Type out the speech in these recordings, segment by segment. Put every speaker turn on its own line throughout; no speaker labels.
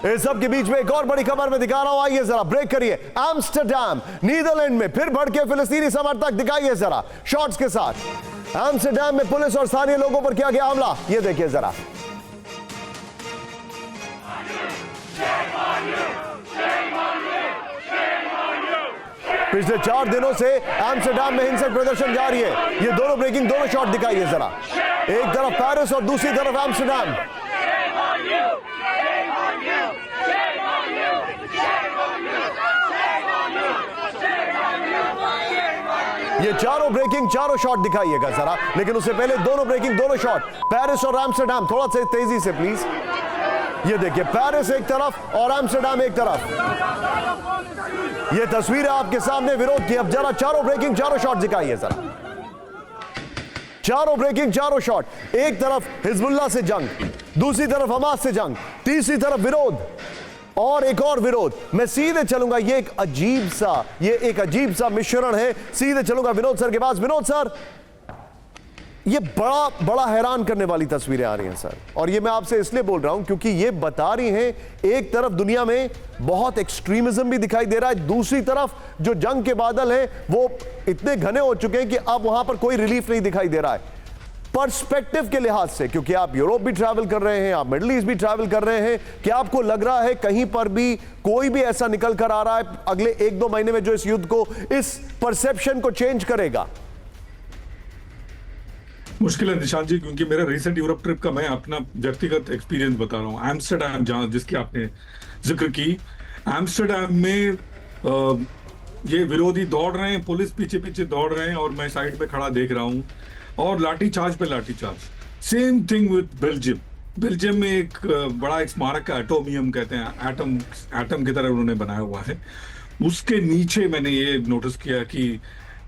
इस सब के बीच में एक और बड़ी खबर मैं दिखा रहा हूं, आइए जरा ब्रेक करिए। एम्स्टरडैम नीदरलैंड में फिर भड़के फिलिस्तीनी समर्थक, दिखाइए जरा शॉट्स के साथ। एम्स्टरडैम में पुलिस और स्थानीय लोगों पर किया गया हमला, ये देखिए जरा। पिछले 4 दिनों से एम्स्टरडैम में हिंसक प्रदर्शन जारी है। ये दोनों ब्रेकिंग, दोनों शॉट दिखाइए जरा। एक तरफ पेरिस और दूसरी तरफ एम्स्टरडैम। ये चारों ब्रेकिंग, चारों शॉट दिखाइएगा जरा, लेकिन उससे पहले दोनों ब्रेकिंग, दोनों शॉट, पेरिस और एम्स्टरडैम। थोड़ा सा तेजी से प्लीज। ये देखिए, पेरिस एक तरफ और एम्स्टरडैम एक तरफ। ये तस्वीर है आपके सामने विरोध की। अब जरा चारों ब्रेकिंग, चारों शॉट दिखाइए जरा। चारों ब्रेकिंग, चारों शॉट। एक तरफ हिजबुल्लाह से जंग, दूसरी तरफ हमास से जंग, तीसरी तरफ विरोध और एक और विरोध। मैं सीधे चलूंगा, ये एक अजीब सा मिश्रण है। सीधे चलूंगा विनोद सर के पास। विनोद सर, ये बड़ा हैरान करने वाली तस्वीरें आ रही हैं सर, और ये मैं आपसे इसलिए बोल रहा हूं क्योंकि ये बता रही हैं एक तरफ दुनिया में बहुत एक्सट्रीमिज्म भी दिखाई दे रहा है, दूसरी तरफ जो जंग के बादल हैं वो इतने घने हो चुके हैं कि अब वहां पर कोई रिलीफ नहीं दिखाई दे रहा है। पर्सपेक्टिव के लिहाज से, क्योंकि आप यूरोप भी ट्रैवल कर रहे हैं, आप मिडिल ईस्ट भी ट्रैवल कर रहे हैं, क्या आपको लग रहा है कहीं पर भी कोई भी ऐसा निकल कर आ रहा है अगले 1-2 महीने में जो इस युद्ध को, इस परसेप्शन को चेंज करेगा?
मुश्किल है निशांत जी, क्योंकि मेरा रिसेंट यूरोप ट्रिप का मैं अपना व्यक्तिगत एक्सपीरियंस बता रहा हूँ। एम्स्टरडैम, जहां जिसकी आपने जिक्र की, एम्स्टरडैम में ये विरोधी दौड़ रहे हैं, पुलिस पीछे पीछे दौड़ रहे हैं और मैं साइड पे खड़ा देख रहा हूँ, और लाठीचार्ज पे lathi charge. Same thing with Belgium. Belgium में एक बड़ा एक स्मारक है, एटोमियम कहते हैं, एटम की तरह उन्होंने बनाया हुआ है। उसके नीचे मैंने ये नोटिस किया कि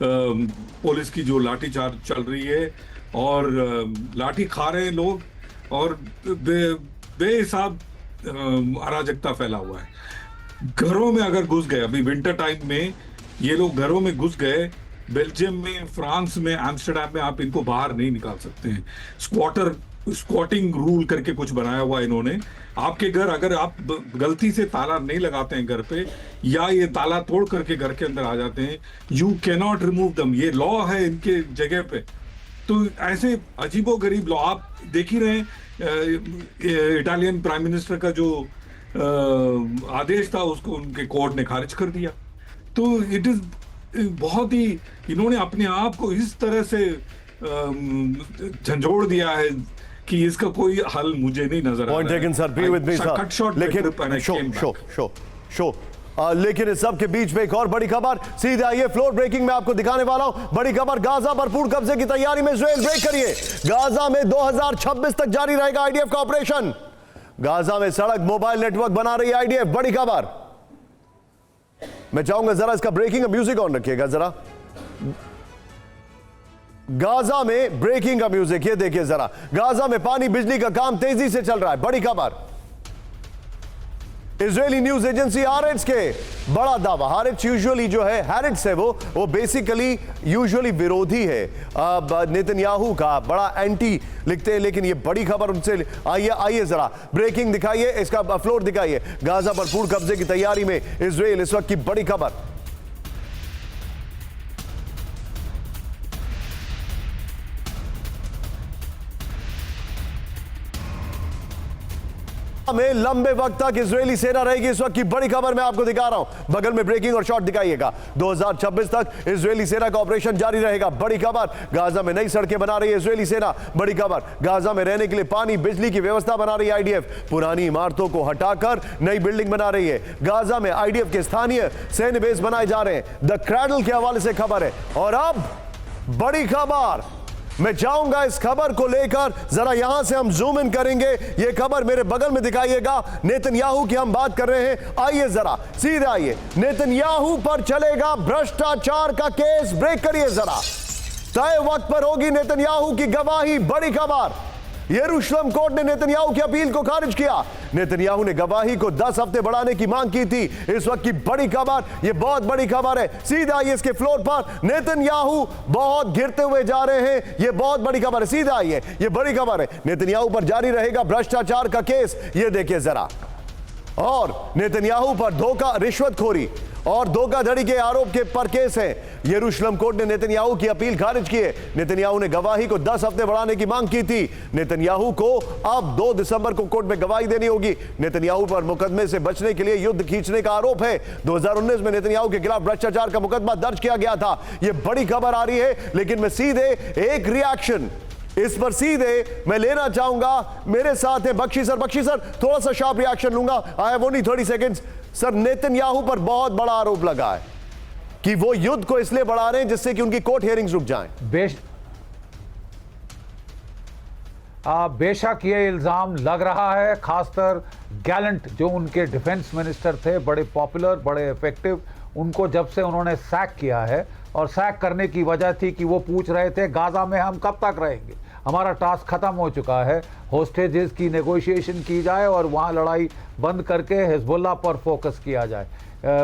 पुलिस की जो लाठीचार्ज चल रही है और लाठी खा रहे हैं लोग, और बेहिसाब अराजकता फैला हुआ है। घरों में अगर घुस गए, अभी विंटर टाइम में ये लोग घरों में घुस गए। बेल्जियम में, फ्रांस में, एम्स्टरडैम में आप इनको बाहर नहीं निकाल सकते हैं। स्क्वाटिंग रूल करके कुछ बनाया हुआ इन्होंने। आपके घर, अगर आप गलती से ताला नहीं लगाते हैं घर पे, या ये ताला तोड़ करके घर के अंदर आ जाते हैं, यू कैन नॉट रिमूव दम। ये लॉ है इनके जगह पे। तो ऐसे अजीबोगरीब लॉ आप देख ही रहे हैं। इटालियन प्राइम मिनिस्टर का जो आदेश था उसको उनके कोर्ट ने खारिज कर दिया। तो इट इज बहुत ही, इन्होंने अपने आप को इस तरह से झंझोड़ दिया है कि इसका कोई हल मुझे नहीं नजर आ रहा है।
लेकिन इस सब के बीच में एक और बड़ी खबर, सीधे आइए फ्लोर ब्रेकिंग में आपको दिखाने वाला हूं। बड़ी खबर, गाजा भरपूर कब्जे की तैयारी में इजराइल। ब्रेक करिए। गाजा में 2026 तक जारी रहेगा आईडीएफ का ऑपरेशन। गाजा में सड़क, मोबाइल नेटवर्क बना रही है आईडीएफ। बड़ी खबर। मैं चाहूंगा जरा इसका ब्रेकिंग का म्यूजिक ऑन रखिएगा जरा। गाजा में ब्रेकिंग का म्यूजिक, ये देखिए जरा। गाजा में पानी बिजली का काम तेजी से चल रहा है। बड़ी खबर, इजरायली न्यूज एजेंसी हारेट्स के बड़ा दावा। हारेट्स यूजुअली जो है, हारेट्स है वो बेसिकली यूजुअली विरोधी है नेतन्याहू का, बड़ा एंटी लिखते हैं, लेकिन ये बड़ी खबर उनसे। आइए जरा ब्रेकिंग दिखाइए, इसका फ्लोर दिखाइए। गाजा भरपूर कब्जे की तैयारी में इजराइल, इस वक्त की बड़ी खबर। में लंबे वक्त तक इजरायली सेना रहेगी, इस वक्त की बड़ी खबर मैं आपको दिखा रहा हूं। बगल में ब्रेकिंग और शॉट दिखाइएगा। 2026 तक इजरायली सेना का ऑपरेशन जारी रहेगा। बड़ी खबर, गाजा में नई सड़कें बना रही है इजरायली सेना। बड़ी खबर, गाजा में रहने के लिए पानी बिजली की व्यवस्था बना रही है आईडीएफ। पुरानी इमारतों को हटाकर नई बिल्डिंग बना रही है। गाजा में आईडीएफ के स्थानीय सैन्य बेस बनाए जा रहे हैं। द क्रैडल के हवाले से खबर है। और अब बड़ी खबर, मैं चाहूंगा इस खबर को लेकर जरा यहां से हम जूम इन करेंगे। ये खबर मेरे बगल में दिखाइएगा। नेतन्याहू की हम बात कर रहे हैं। आइए जरा सीधे आइए। नेतन्याहू पर चलेगा भ्रष्टाचार का केस। ब्रेक करिए जरा। तय वक्त पर होगी नेतन्याहू की गवाही। बड़ी खबर, यरूशलेम कोर्ट ने नेतन्याहू की अपील को खारिज किया। नेतन्याहू ने गवाही को 10 हफ्ते बढ़ाने की मांग की थी। इस वक्त की बड़ी खबर, यह बहुत बड़ी खबर है। सीधा आइए इसके फ्लोर पर। नेतन्याहू बहुत गिरते हुए जा रहे हैं, यह बहुत बड़ी खबर है। सीधा आइए, यह बड़ी खबर है। नेतन्याहू पर जारी रहेगा भ्रष्टाचार का केस। यह देखिए जरा। और नेतन्याहू पर धोखा, रिश्वतखोरी और धोखाधड़ी के आरोप के पर केस है। यरूशलेम कोर्ट ने नेतन्याहू की अपील खारिज की है। नेतन्याहू ने गवाही को 10 हफ्ते बढ़ाने की मांग की थी। नेतन्याहू को अब 2 दिसंबर को कोर्ट में गवाही देनी होगी। नेतन्याहू पर मुकदमे से बचने के लिए युद्ध खींचने का आरोप है। 2019 में नेतन्याहू के खिलाफ भ्रष्टाचार का मुकदमा दर्ज किया गया था। यह बड़ी खबर आ रही है, लेकिन मैं सीधे एक रिएक्शन इस पर सीधे मैं लेना चाहूंगा। मेरे साथ है बख्शी सर, थोड़ा सा शार्प रिएक्शन लूंगा। I have only 30 seconds. Sir, Netanyahu पर बहुत बड़ा आरोप लगा है कि वो युद्ध को इसलिए बढ़ा रहे हैं जिससे कि उनकी कोर्ट हियरिंग्स रुक जाएं।
बेशक ये इल्जाम लग रहा है। खासकर गैलेंट जो उनके डिफेंस मिनिस्टर थे, बड़े पॉपुलर, बड़े इफेक्टिव, उनको जब से उन्होंने सैक किया है, और सैक करने की वजह थी कि वो पूछ रहे थे गाजा में हम कब तक रहेंगे, हमारा टास्क खत्म हो चुका है, होस्टेजेस की नेगोशिएशन की जाए और वहाँ लड़ाई बंद करके हिजबुल्लाह पर फोकस किया जाए।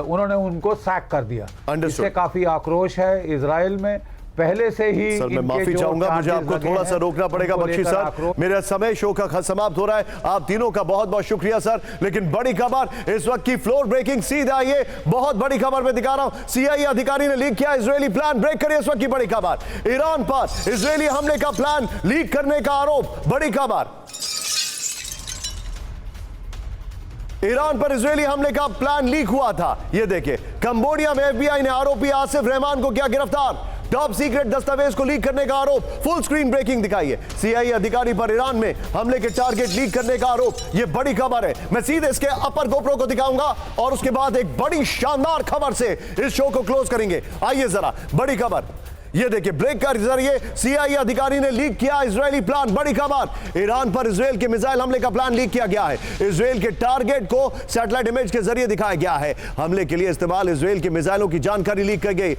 उन्होंने उनको सैक कर दिया। इससे काफ़ी आक्रोश है इजराइल में। पहले से ही
सर, मैं माफी चाहूंगा, मुझे आपको थोड़ा सा रोकना पड़ेगा बख्शी सर। मेरा समय शो का समाप्त हो रहा है। आप तीनों का बहुत बहुत शुक्रिया सर। लेकिन बड़ी खबर इस वक्त की, फ्लोर ब्रेकिंग सीधा ये बहुत बड़ी खबर मैं दिखा रहा हूं। CIA अधिकारी ने लीक किया इजरायली प्लान। ब्रेक करिए इस वक्त की बड़ी खबर। ईरान पर इजरायली हमले का प्लान लीक करने का आरोप। बड़ी खबर, ईरान पर इजरायली हमले का प्लान लीक हुआ था। यह देखिए, कंबोडिया में FBI ने आरोपी आसिफ रहमान को किया गिरफ्तार। टॉप सीक्रेट दस्तावेज को लीक करने का आरोप। फुल स्क्रीन ब्रेकिंग दिखाइए। CIA अधिकारी पर ईरान में हमले के टारगेट लीक करने का आरोप। यह बड़ी खबर है। मैं सीधे इसके अपर गोप्रो को दिखाऊंगा और उसके बाद एक बड़ी शानदार खबर से इस शो को क्लोज करेंगे। आइए जरा, बड़ी खबर ये देखिए, ब्रेक के जरिए CIA अधिकारी ने लीक किया इजरायली प्लान। बड़ी खबर, ईरान पर इजरायल के मिसाइल हमले का प्लान लीक किया गया है। इजरायल के टारगेट को सैटेलाइट इमेज के जरिए दिखाया गया है। हमले के लिए इस्तेमाल इजरायल के मिसाइलों की जानकारी लीक की गई।